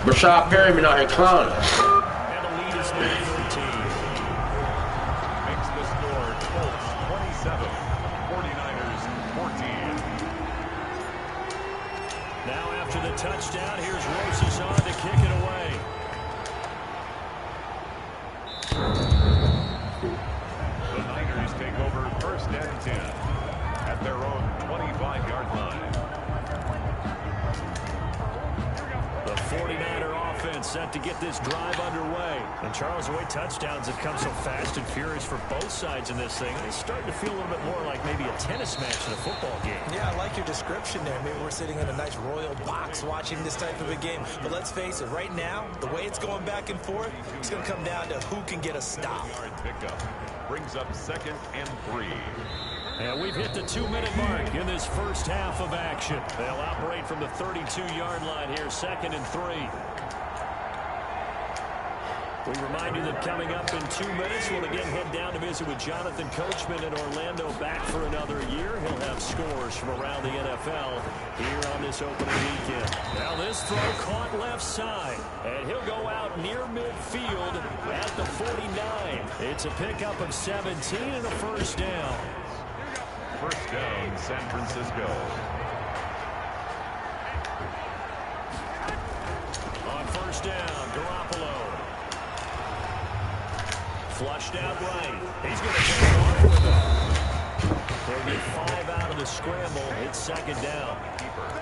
Rashad Perryman out here clowning. And the lead is now 13. Makes the score Colts 27, 49ers 14. Now after the touchdown, here's Rosazar to kick it away. The Niners take over first and 10 at their own 25-yard line. The 49er offense set to get this drive underway. And Charles, the way touchdowns have come so fast and furious for both sides in this thing, it's starting to feel a little bit more like maybe a tennis match than a football game. Yeah, I like your description there. Maybe we're sitting in a nice royal box watching this type of a game. But let's face it, right now, the way it's going back and forth, it's going to come down to who can get a stop. Pickup brings up 2nd and 3. And we've hit the 2-minute mark in this first half of action. They'll operate from the 32-yard line here, 2nd and 3. We remind you that coming up in 2 minutes, we'll again head down to visit with Jonathan Coachman in Orlando, back for another year. He'll have scores from around the NFL here on this opening weekend. Now this throw caught left side, and he'll go out near midfield at the 49. It's a pickup of 17 and a first down. First down, San Francisco. On first down, Garoppolo. Flushed out right. He's going to take it off with him. He'll get 5 out of the scramble. It's 2nd down.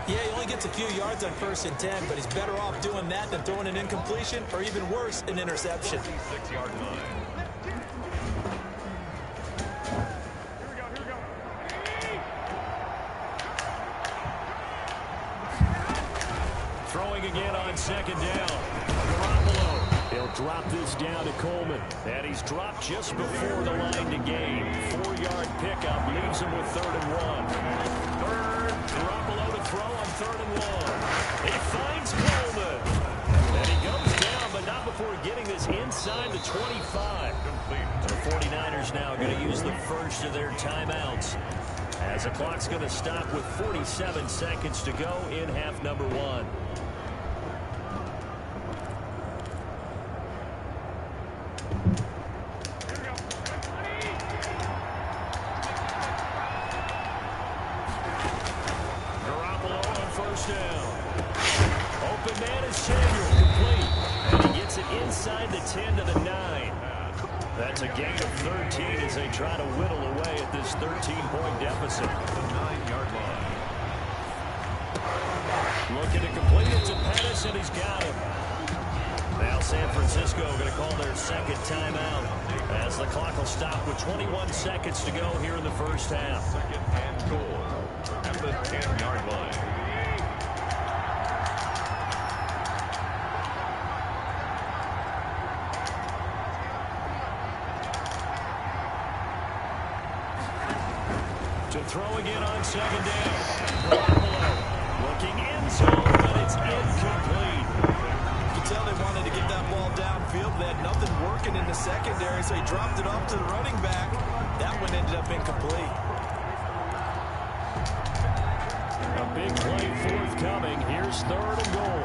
Yeah, he only gets a few yards on 1st and 10, but he's better off doing that than throwing an incompletion, or even worse, an interception. 6-yard line. Throwing again on 2nd down. Garoppolo. He'll drop this down to Coleman. And he's dropped just before the line to gain. 4-yard pickup leaves him with 3rd and 1. Garoppolo to throw on 3rd and 1. He finds Coleman. And he goes down, but not before getting this inside the 25. And the 49ers now going to use the first of their timeouts, as the clock's going to stop with 47 seconds to go in half number 1. Garoppolo on first down. Open man is Samuel, complete. And he gets it inside the 10 to the 9. That's a gain of 13 as they try to whittle away at this 13-point deficit. The 9-yard line. Looking to complete it to Pettis, and he's got him. Now San Francisco going to call their 2nd timeout, as the clock will stop with 21 seconds to go here in the first half. 2nd and goal at the 10-yard line. To throw again on 2nd down. Garoppolo looking end zone, but it's incomplete. You can tell they wanted to get that ball downfield. They had nothing working in the secondary, so he dropped it off to the running back. That one ended up incomplete. A big play forthcoming. Here's 3rd and goal.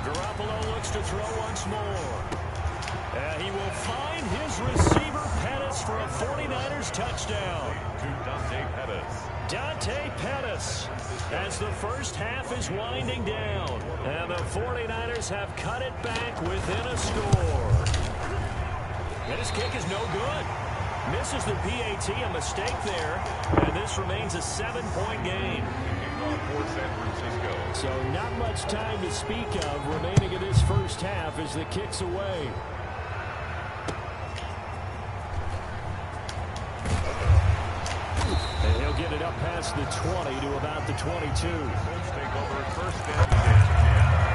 Garoppolo looks to throw once more. He will find his receiver, Pettis, for a 49ers touchdown. To Dante Pettis. Dante Pettis, as the first half is winding down. And the 49ers have cut it back within a score. This kick is no good. Misses the PAT, a mistake there. And this remains a 7-point game. For San Francisco. So not much time to speak of remaining in this first half as the kick's away. And he'll get it up past the 20 to about the 22. Colts take over first and 10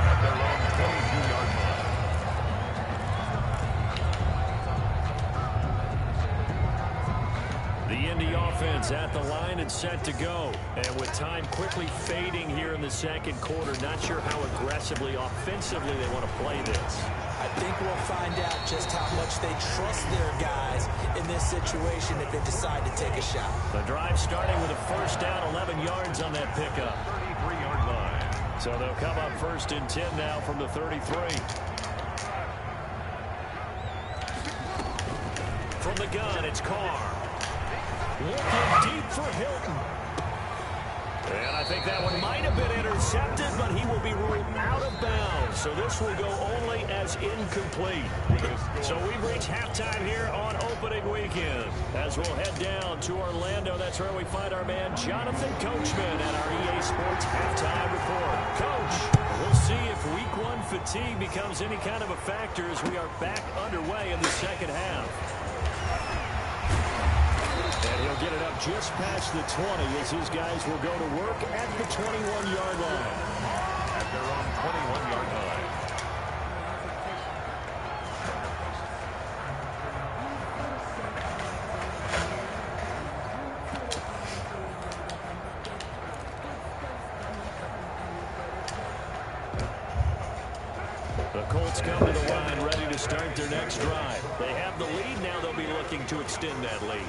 at their own 22-yard line. The Indy offense at the line and set to go. And with time quickly fading here in the second quarter, not sure how aggressively, offensively they want to play this. I think we'll find out just how much they trust their guys in this situation if they decide to take a shot. The drive starting with a first down, 11 yards on that pickup. 33-yard line. So they'll come up 1st and 10 now from the 33. From the gun, it's Carr. Looking deep for Hilton. And I think that one might have been intercepted, but he will be ruled out of bounds. So this will go only as incomplete. So we've reached halftime here on opening weekend. As we'll head down to Orlando, that's where we find our man Jonathan Coachman at our EA Sports halftime report. Coach, we'll see if week 1 fatigue becomes any kind of a factor as we are back underway in the second half. And he'll get it up just past the 20 as his guys will go to work at the 21-yard line. At their own 21-yard line. The Colts come to the line ready to start their next drive. They have the lead. Now they'll be looking to extend that lead.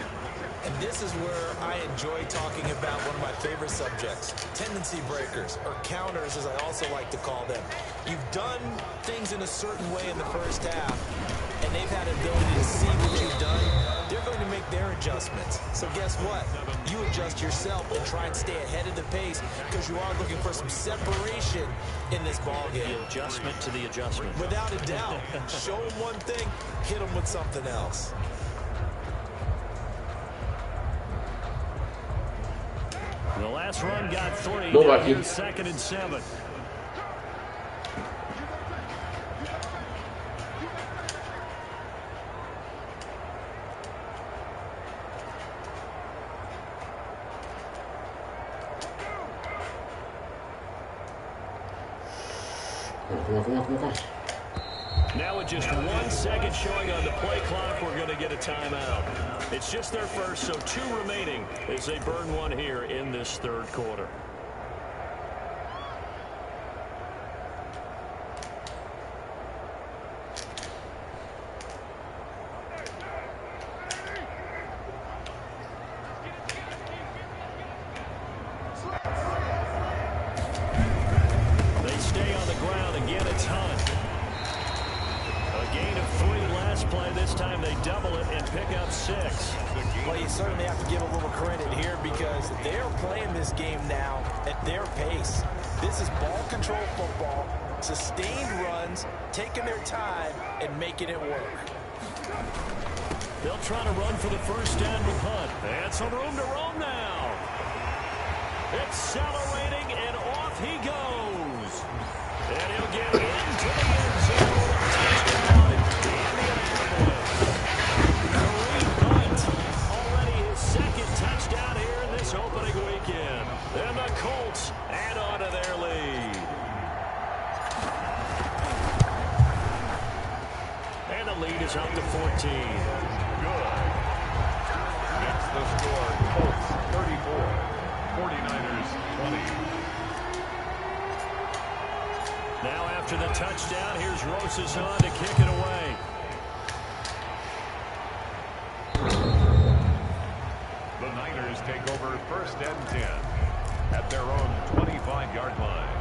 And this is where I enjoy talking about one of my favorite subjects, tendency breakers, or counters as I also like to call them. You've done things in a certain way in the first half, and they've had an ability to see what you've done. They're going to make their adjustments. So guess what? You adjust yourself and try and stay ahead of the pace because you are looking for some separation in this ballgame. The adjustment to the adjustment. Without a doubt. Show them one thing, hit them with something else. The last run got 3. Go Now back here's 2nd and 7. Come on. Now with just 1 second showing on the play clock, we're going to get a timeout. It's just their first, so 2 remaining as they burn one here in this 3rd quarter. They stay on the ground. Again, it's Hunt. A gain of 3 last play. This time they double it and pick up 6. Well, you certainly have to give a little credit here because they're playing this game now at their pace. This is ball control football, sustained runs, taking their time, and making it work. They'll try to run for the first down with Hunt. And some room to roam now. Accelerating, and off he goes. And he'll get into the end zone. Touchdown, Indianapolis. Kareem Hunt, already his 2nd touchdown here in this opening weekend. And the Colts add on to their lead. And the lead is up to 14. Good. That's the score. Colts 34. 49ers 20. Now after the touchdown, here's Rosas on to kick it away. The Niners take over 1st and 10 at their own 25-yard line.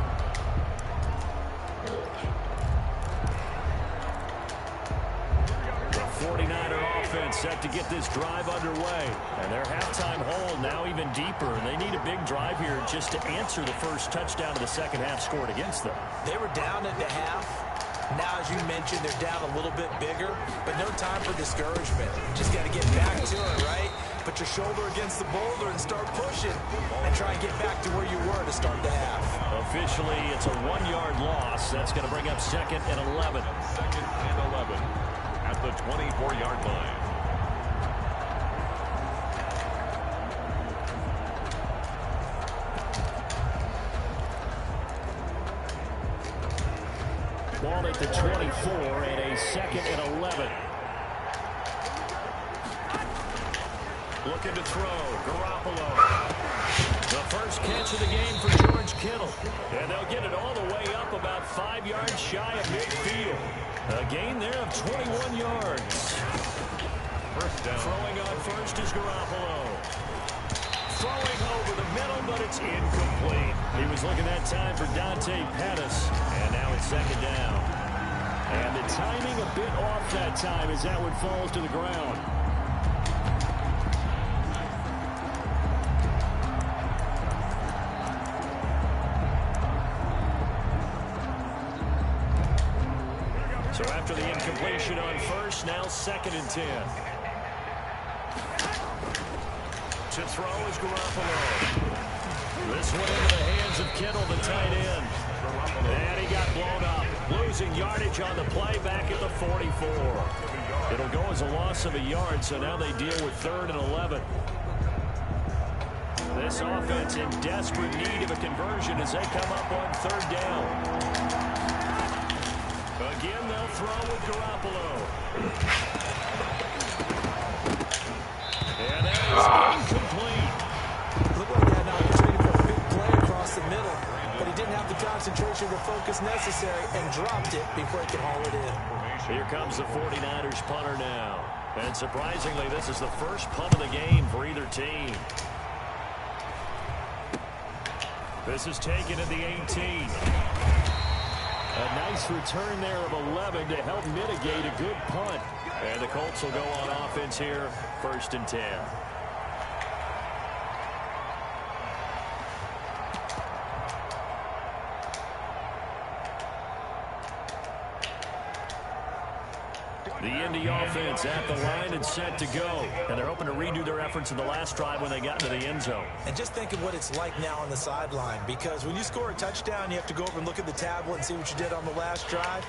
The 49er offense set to get this drive underway. And their halftime hole now even deeper. And they need a big drive here just to answer the first touchdown of the second half scored against them. They were down at the half. Now, as you mentioned, they're down a little bit bigger, but no time for discouragement. Just got to get back to it, right? Put your shoulder against the boulder and start pushing and try and get back to where you were to start the half. Officially, it's a 1-yard loss. That's going to bring up 2nd and 11. 2nd and 11 at the 24-yard line. Ball at the 24 and a 2nd and 11. Looking to throw. Garoppolo. The first catch of the game for George Kittle. And they'll get it all the way up about 5 yards shy of midfield. A gain there of 21 yards. First down. Throwing on first is Garoppolo. throwing over the middle, but it's incomplete. He was looking that time for Dante Pettis, and now it's second down. And the timing a bit off that time as that one falls to the ground. So after the incompletion on first, now second and 10. To throw is Garoppolo. This one into the hands of Kittle, the tight end. And he got blown up. Losing yardage on the play back at the 44. It'll go as a loss of a yard, so now they deal with 3rd and 11. This offense in desperate need of a conversion as they come up on 3rd down. Again, they'll throw with Garoppolo. And that is incomplete. Looked like they had an opportunity for a big play across the middle, but he didn't have the concentration or focus necessary and dropped it before he could haul it in. Here comes the 49ers punter now. And surprisingly, this is the first punt of the game for either team. This is taken at the 18. A nice return there of 11 to help mitigate a good punt. And the Colts will go on offense here, 1st and 10. The Indy offense at the line and set to go. And they're hoping to redo their efforts in the last drive when they got into the end zone. And just think of what it's like now on the sideline, because when you score a touchdown, you have to go over and look at the tablet and see what you did on the last drive.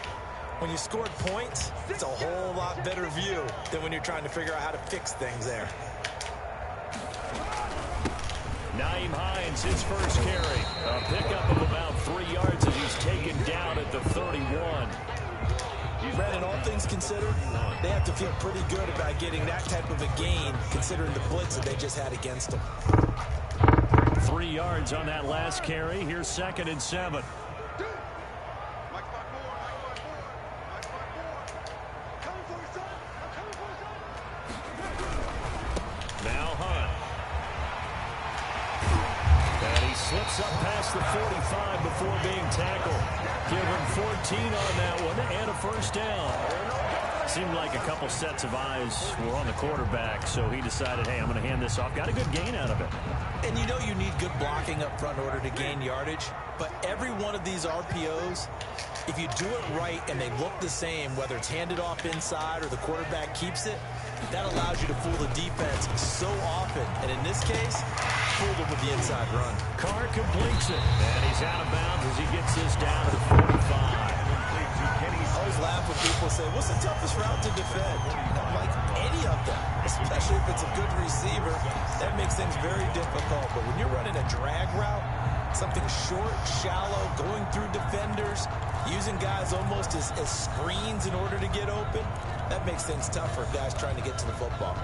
When you scored points, it's a whole lot better view than when you're trying to figure out how to fix things there. Nyheim Hines, his first carry. A pickup of about 3 yards as he's taken down at the 31. Brandon, all things considered, they have to feel pretty good about getting that type of a gain, considering the blitz that they just had against them. 3 yards on that last carry. Here's 2nd and 7. Now Hunt. And he slips up past the 45 before being tackled. Give him 14 on that one and a 1st down. Seemed like a couple sets of eyes were on the quarterback, so he decided, hey, I'm going to hand this off. Got a good gain out of it. And you know you need good blocking up front in order to gain yardage, but every one of these RPOs, if you do it right and they look the same, whether it's handed off inside or the quarterback keeps it, that allows you to fool the defense so often. And in this case, fooled them with the inside run. Carr completes it, and he's out of bounds as he gets this down to the 45. I always laugh when people say, what's the toughest route to defend? Not like any of them, especially if it's a good receiver. That makes things very difficult. But when you're running a drag route, something short, shallow, going through defenders, using guys almost as screens in order to get open, that makes things tough for guys trying to get to the football.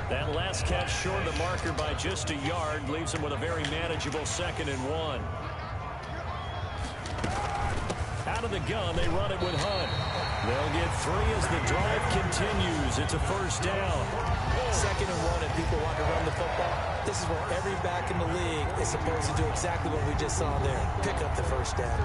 That last catch short of the marker by just a yard leaves him with a very manageable 2nd and 1. Out of the gun, they run it with Hunt. They'll get 3 as the drive continues. It's a 1st down. 2nd and 1 and people want to run the football. This is where every back in the league is supposed to do exactly what we just saw there. Pick up the 1st down.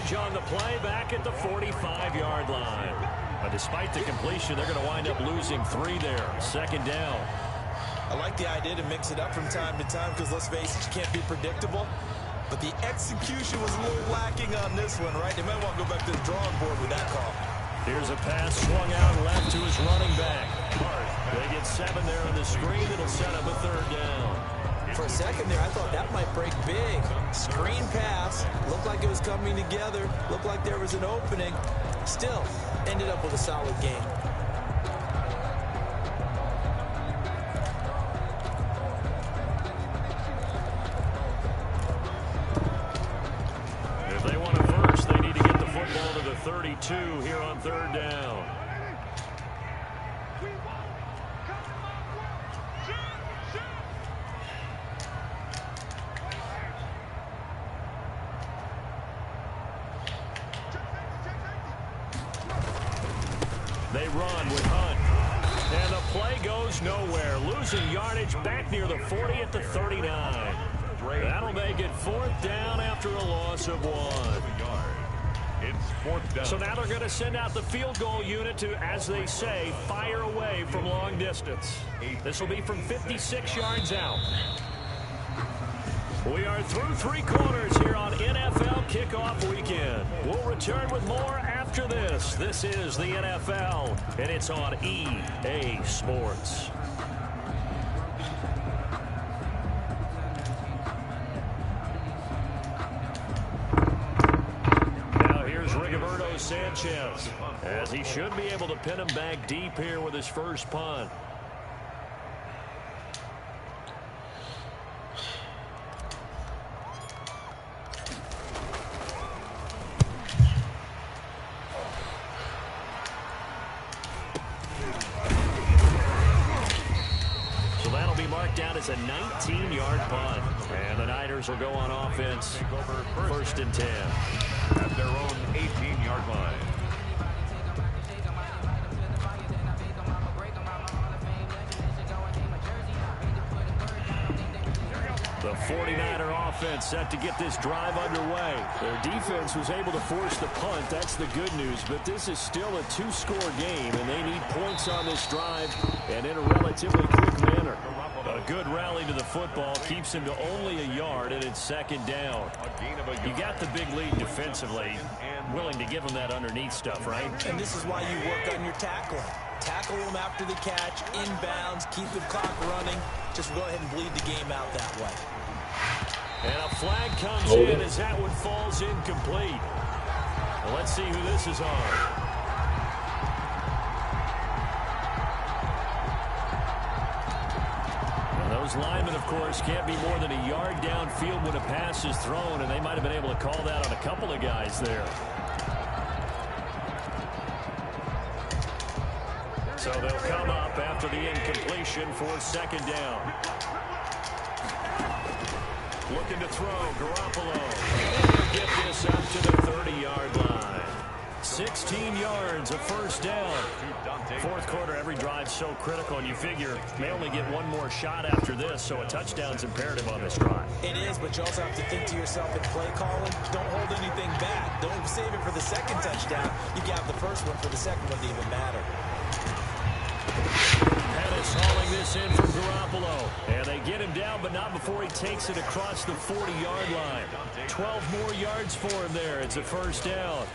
On the play back at the 45-yard line. But despite the completion, they're going to wind up losing 3 there. 2nd down. I like the idea to mix it up from time to time because, let's face it, you can't be predictable. But the execution was a little lacking on this one, right? They might want to go back to the drawing board with that call. Here's a pass swung out left to his running back. They get 7 there on the screen. It'll set up a 3rd down. For a second there, I thought that might break big. Screen pass. Looked like it was coming together. Looked like there was an opening. Still, ended up with a solid game. 32 here on third down. They run with Hunt. And the play goes nowhere. Losing yardage back near the 40 at the 39. That'll make it 4th down after a loss of 1. It's 4th down. So now they're going to send out the field goal unit to, as they say, fire away from long distance. This will be from 56 yards out. We are through 3 quarters here on NFL Kickoff Weekend. We'll return with more after this. This is the NFL, and it's on EA Sports. Now here's Rigoberto Sanchez, as he should be able to pin him back deep here with his first punt. Down as a 19-yard punt. And the Niners will go on offense. 1st and 10. At their own 18-yard line. The 49er offense set to get this drive underway. Their defense was able to force the punt. That's the good news. But this is still a 2-score game, and they need points on this drive and in a relatively quick manner. A good rally to the football keeps him to only a yard, and it's 2nd down. You got the big lead defensively, willing to give them that underneath stuff, right? And this is why you work on your tackling. Tackle them after the catch, inbounds, keep the clock running. Just go ahead and bleed the game out that way. And a flag comes in as that one falls incomplete. Well, let's see who this is on. Those linemen, of course, can't be more than a yard downfield when a pass is thrown, and they might have been able to call that on a couple of guys there. So they'll come up after the incompletion for 2nd down. Looking to throw, Garoppolo. And he'll get this up to the 30-yard line. 16 yards, a 1st down. 4th quarter, every drive's so critical, and you figure may only get one more shot after this, so a touchdown's imperative on this drive. It is, but you also have to think to yourself in play calling, don't hold anything back. Don't save it for the 2nd touchdown. You got the 1st one for the 2nd one to even matter. Pettis hauling this in from Garoppolo. And they get him down, but not before he takes it across the 40-yard line. 12 more yards for him there. It's a 1st down.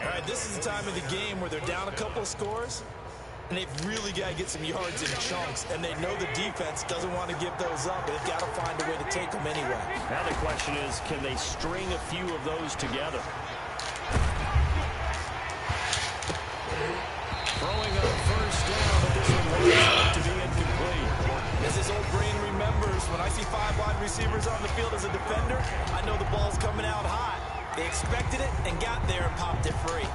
All right, this is the time of the game where they're down a couple of scores, and they've really got to get some yards in chunks, and they know the defense doesn't want to give those up, but they've got to find a way to take them anyway. Now the question is, can they string a few of those together? Throwing up 1st down, but this one was up to be incomplete. As his old brain remembers, when I see 5 wide receivers on the field as a defender, I know the ball's coming out hot. They expected it and got there and popped it free.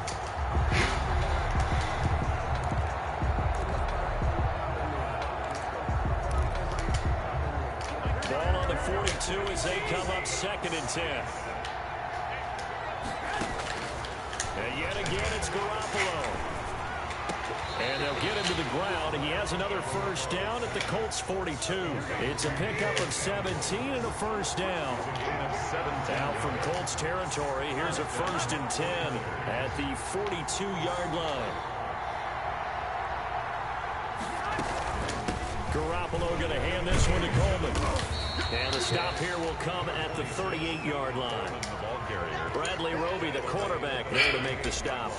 Ball on the 42 as they come up 2nd and 10. And yet again, it's Garoppolo. And they'll get him to the ground. He has another 1st down at the Colts 42. It's a pickup of 17 and a 1st down. Now from Colts territory, here's a 1st and 10 at the 42-yard line. Garoppolo going to hand this one to Coleman. And the stop here will come at the 38-yard line. Bradley Roby, the quarterback, there to make the stop.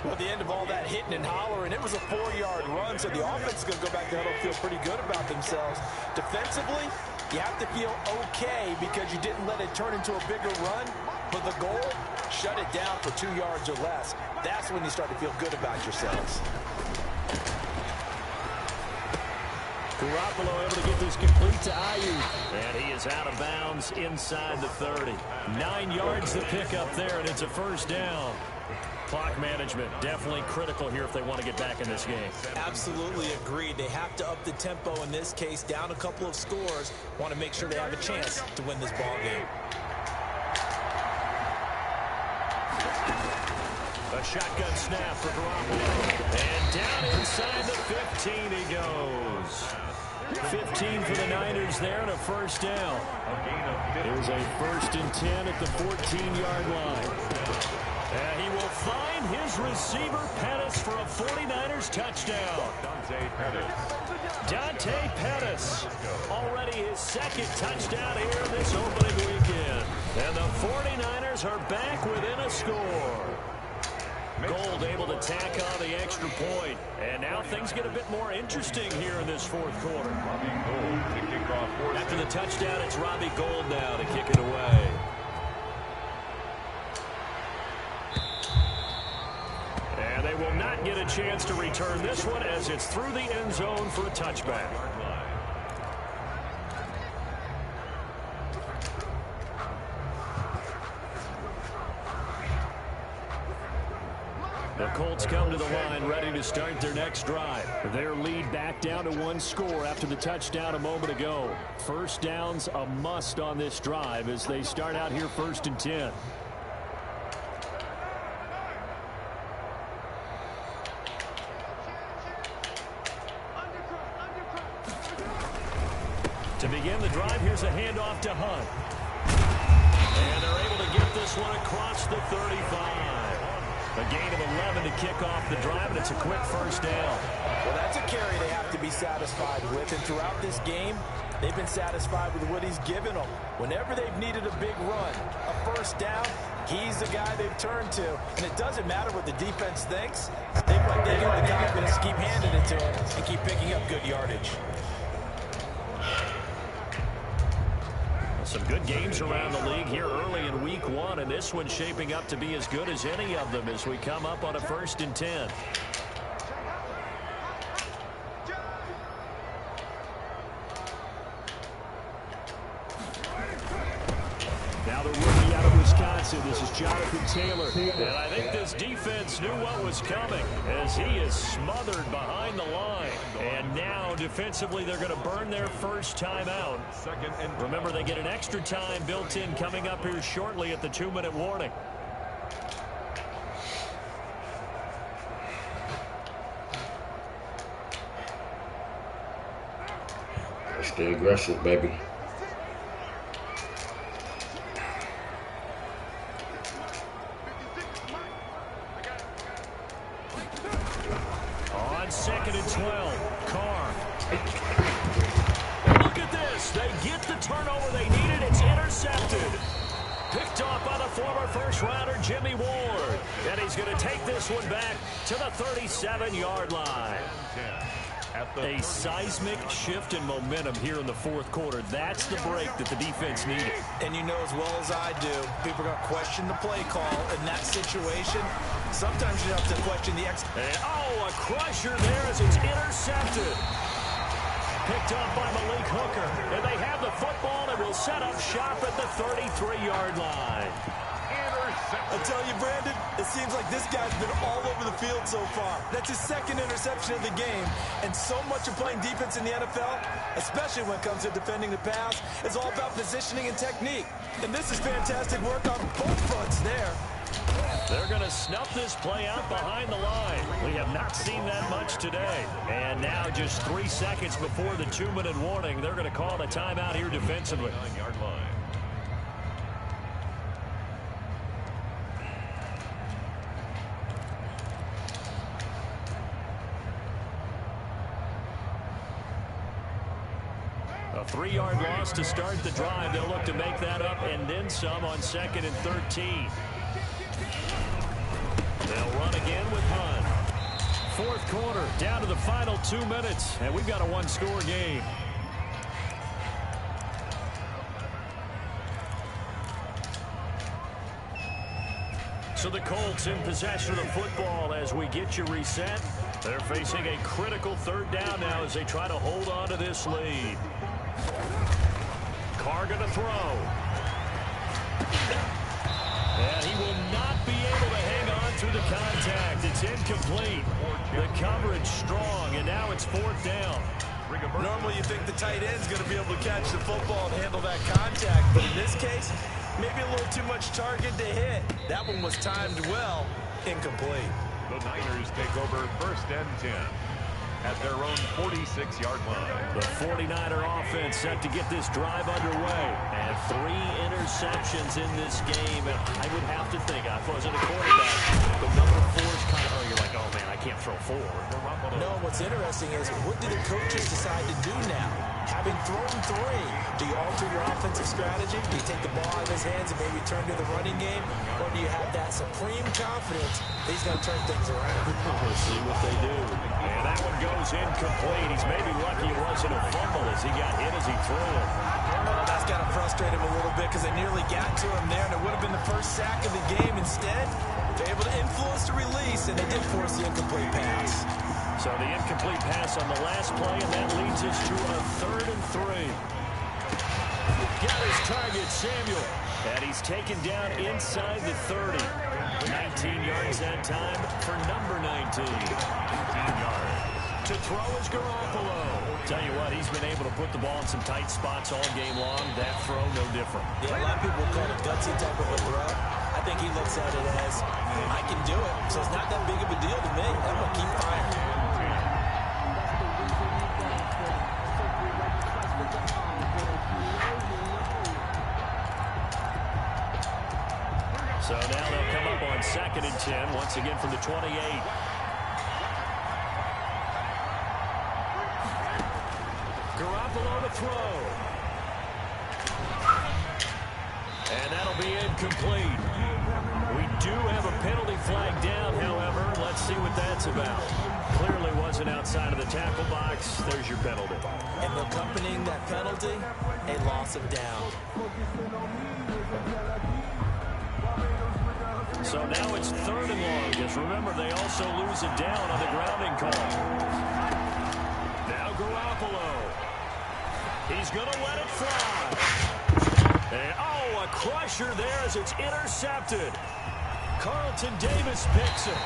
Well, at the end of all that hitting and hollering, it was a 4-yard run, so the offense is going to go back to huddle and feel pretty good about themselves. Defensively, you have to feel okay because you didn't let it turn into a bigger run, but the goal, shut it down for 2 yards or less. That's when you start to feel good about yourselves. Garoppolo able to get this complete to Ayuk. And he is out of bounds inside the 30. 9 yards to pick up there, and it's a first down. Clock management definitely critical here if they want to get back in this game. Absolutely agreed. They have to up the tempo in this case, down a couple of scores. Want to make sure they have a chance to win this ball game. A shotgun snap for Garoppolo. And down inside the 15 he goes. 15 for the Niners there and a first down. Here's a 1st and 10 at the 14-yard line. And he will find his receiver, Pettis, for a 49ers touchdown. Dante Pettis, already his 2nd touchdown here this opening weekend. And the 49ers are back within a score. Gold able to tack on the extra point. And now things get a bit more interesting here in this 4th quarter. After the touchdown, it's Robbie Gould now to kick it away. And they will not get a chance to return this one as it's through the end zone for a touchback. The Colts come to the line ready to start their next drive. Their lead back down to 1 score after the touchdown a moment ago. First downs a must on this drive as they start out here 1st and 10. To begin the drive, here's a handoff to Hunt. And they're able to get this one across the 35. A gain of 11 to kick off the drive, and it's a quick first down. Well, that's a carry they have to be satisfied with. And throughout this game, they've been satisfied with what he's given them. Whenever they've needed a big run, a first down, he's the guy they've turned to. And it doesn't matter what the defense thinks. They get the confidence to keep handing it to him and keep picking up good yardage. Some good games around the league here early in week 1, and this one's shaping up to be as good as any of them as we come up on a 1st and 10. Now the rookie out of Wisconsin, this is Jonathan Taylor. And I think this defense knew what was coming as he is smothered behind the line. And now defensively they're going to burn their first time out. Remember, they get an extra time built in coming up here shortly at the 2-minute warning. Stay aggressive, baby. On 2nd and 12, Carr. Look at this. They get the turnover they needed. It's intercepted. Picked off by the former first-rounder Jimmy Ward. And he's going to take this one back to the 37-yard line. A seismic shift in momentum here in the 4th quarter. That's the break that the defense needed. And you know as well as I do, people are going to question the play call in that situation. Sometimes you have to question the a crusher there as it's intercepted. Picked up by Malik Hooker. And they have the football and will set up shop at the 33-yard line. I tell you, Brandon, it seems like this guy's been all over the field so far. That's his 2nd interception of the game. And so much of playing defense in the NFL, especially when it comes to defending the pass, is all about positioning and technique. And this is fantastic work on both fronts there. They're going to snuff this play out behind the line. We have not seen that much today. And now just 3 seconds before the 2-minute warning, they're going to call a timeout here defensively. 9-yard line. A 3-yard loss to start the drive. They'll look to make that up and then some on 2nd and 13. They'll run again with Hunt. 4th quarter, down to the final 2 minutes, and we've got a 1-score game. So the Colts in possession of the football as we get you reset. They're facing a critical third down now as they try to hold on to this lead. Carr going to throw. And he will not be able to hang on through the contact. It's incomplete. The coverage strong, and now it's 4th down. Normally you think the tight end's going to be able to catch the football and handle that contact, but in this case, maybe a little too much target to hit. That one was timed well. Incomplete. The Niners take over 1st and 10 at their own 46-yard line. The 49er offense set to get this drive underway. And 3 interceptions in this game. And I would have to think, if I wasn't a quarterback, the number 4 is kind of, you're like, oh, man, I can't throw 4. No, what's interesting is, what do the coaches decide to do now? Having thrown 3, do you alter your offensive strategy? Do you take the ball out of his hands and maybe turn to the running game? Or do you have that supreme confidence that he's going to turn things around? We'll see what they do. And that one goes incomplete. He's maybe lucky it wasn't a fumble as he got hit as he threw it. Oh, that's got to frustrate him a little bit because they nearly got to him there, and it would have been the first sack of the game. Instead, they're able to influence the release, and they did force the incomplete pass. So the incomplete pass on the last play, and that leads us to a 3rd and 3. Got his target, Samuel. And he's taken down inside the 30. 19 yards that time for number 19. 15 yards. To throw is Garoppolo. Tell you what, he's been able to put the ball in some tight spots all game long. That throw, no different. Yeah, a lot of people call it a gutsy type of a throw. I think he looks at it as, I can do it, so it's not that big of a deal to me. I'm going to keep firing. So now they'll come up on 2nd and 10, once again from the 28. Garoppolo to throw. And that'll be incomplete. We do have a penalty flag down, however. Let's see what that's about. Clearly wasn't outside of the tackle box. There's your penalty. And accompanying that penalty, a loss of down. So now it's 3rd and long. Just remember, they also lose it down on the grounding call. Now Garoppolo. He's going to let it fly. And, oh, a crusher there as it's intercepted. Carlton Davis picks it.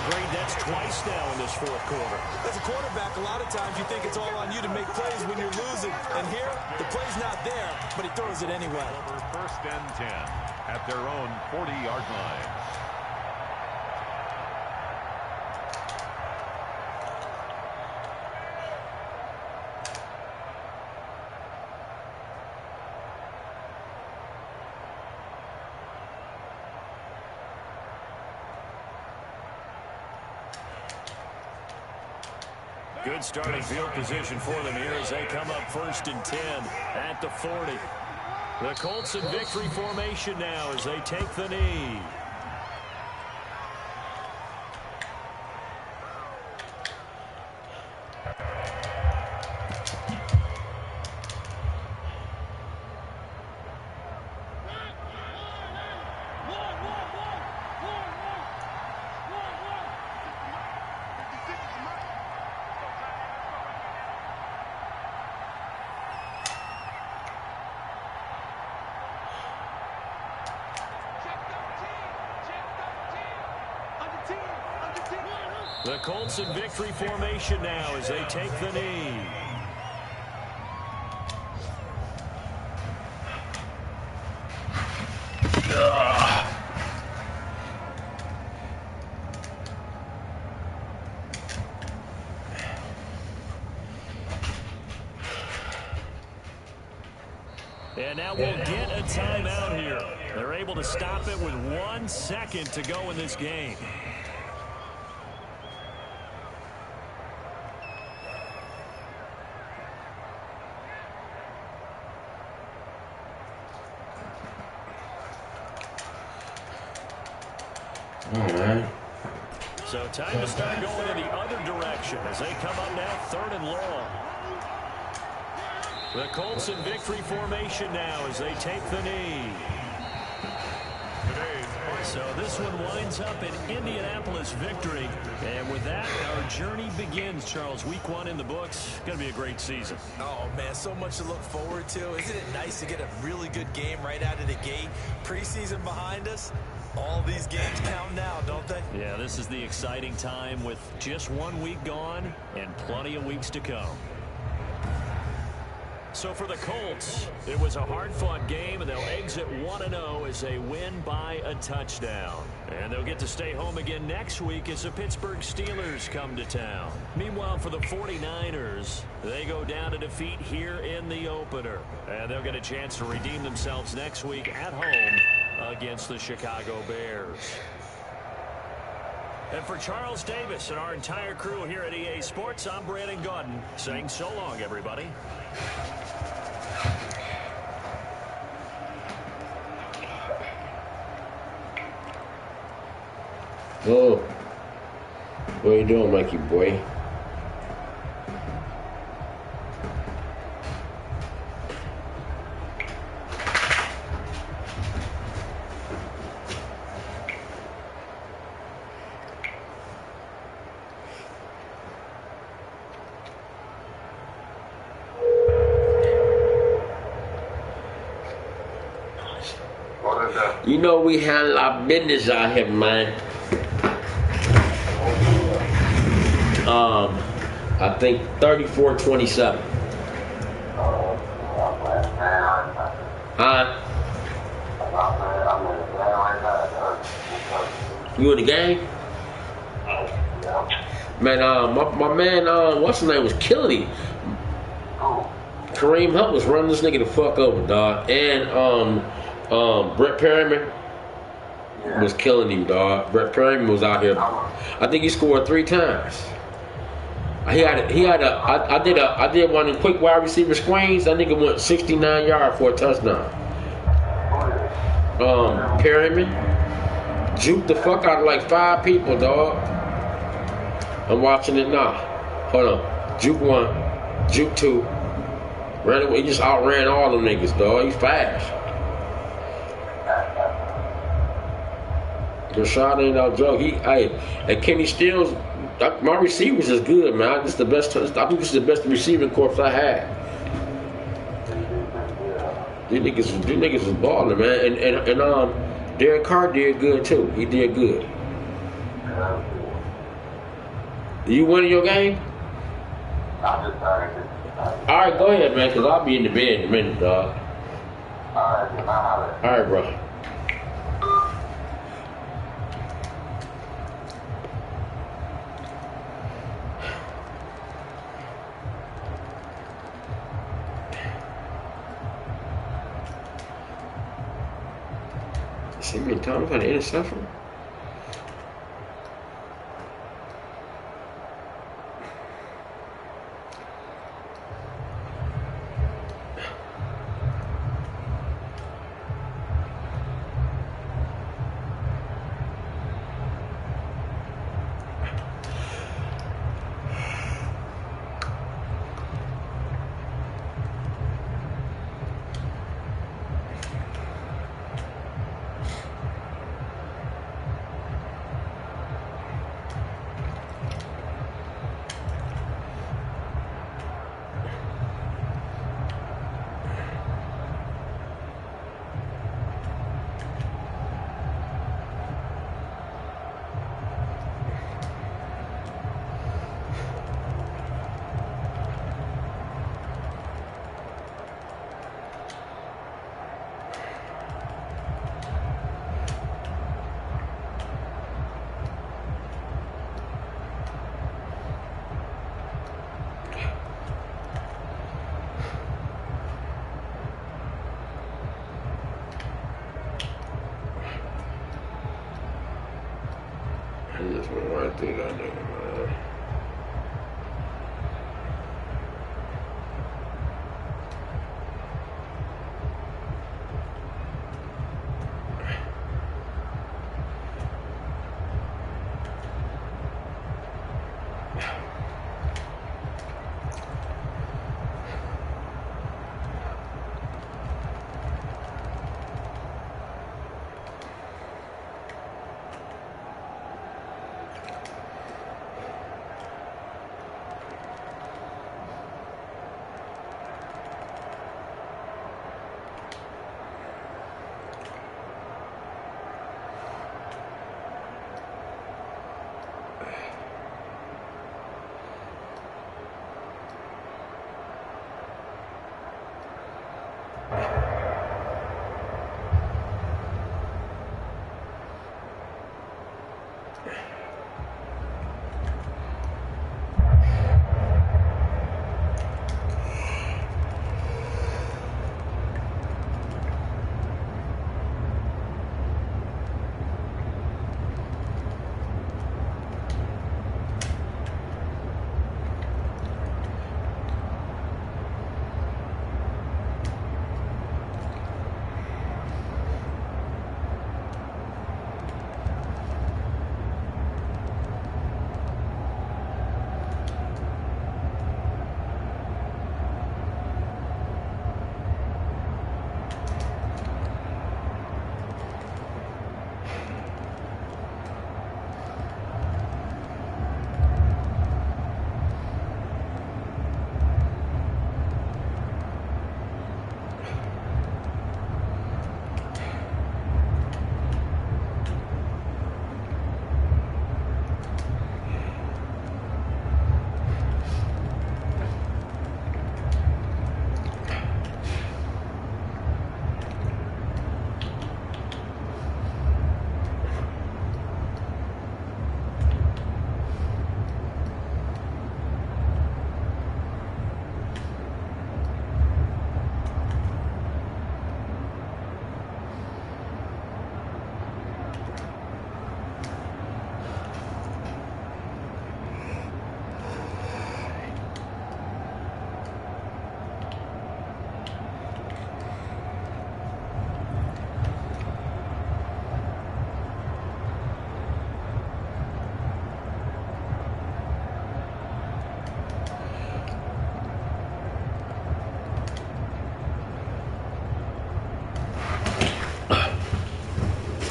Agreed, that's twice now in this 4th quarter. As a quarterback, a lot of times you think it's all on you to make plays when you're losing. And here, the play's not there, but he throws it anyway. Over 1st and 10 at their own 40-yard line. Good starting field position for them here as they come up 1st and 10 at the 40. The Colts in victory formation now as they take the knee. The Colts in victory formation now as they take the knee. And now we'll get a timeout here. They're able to stop it with 1 second to go in this game. So time to start going in the other direction as they come up now 3rd and long. The Colts in victory formation now as they take the knee. Today's So this one winds up an Indianapolis victory. And with that, our journey begins, Charles. Week 1 in the books. Going to be a great season. Oh, man, so much to look forward to. Isn't it nice to get a really good game right out of the gate? Preseason behind us. All these games count now, don't they? Yeah, this is the exciting time with just 1 week gone and plenty of weeks to come. So for the Colts, it was a hard-fought game, and they'll exit 1-0 as they win by a touchdown. And they'll get to stay home again next week as the Pittsburgh Steelers come to town. Meanwhile, for the 49ers, they go down to defeat here in the opener. And they'll get a chance to redeem themselves next week at home against the Chicago Bears. And for Charles Davis and our entire crew here at EA Sports, I'm Brandon Gaudin saying so long, everybody. Oh, what are you doing, Mikey boy? You know we handle our business out here, man. I think 34-27. Huh? You in the game? Man, my man, what's his name, was killing him. Kareem Hunt was running this nigga the fuck over, dog. And Brett Perryman was killing him, dog. Brett Perryman was out here. I think he scored 3 times. I did one of the quick wide receiver screens. That nigga went 69 yards for a touchdown. Perryman juked the fuck out of like 5 people, dog. I'm watching it now. Hold on. Juke 1, juke 2. Ran away. He just outran all them niggas, dog. He's fast. Rashad ain't no joke. And Kenny Stills, my receivers is good, man. This is the best. I think this is the best receiving corps I had. These niggas was balling, man. And Derek Carr did good too. He did good. You winning your game? All right, go ahead, man. Cause I'll be in the bed in a minute, dog. All right, bro. See me talking about the interception? I just went right through that nigga, man.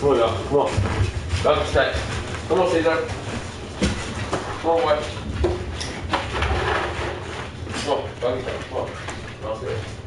Come on, y'all. Come on. Doggy style. Come on, Caesar. Come on, boy. Come on, doggy style. Come on. Downstairs.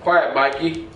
Quiet, Mikey.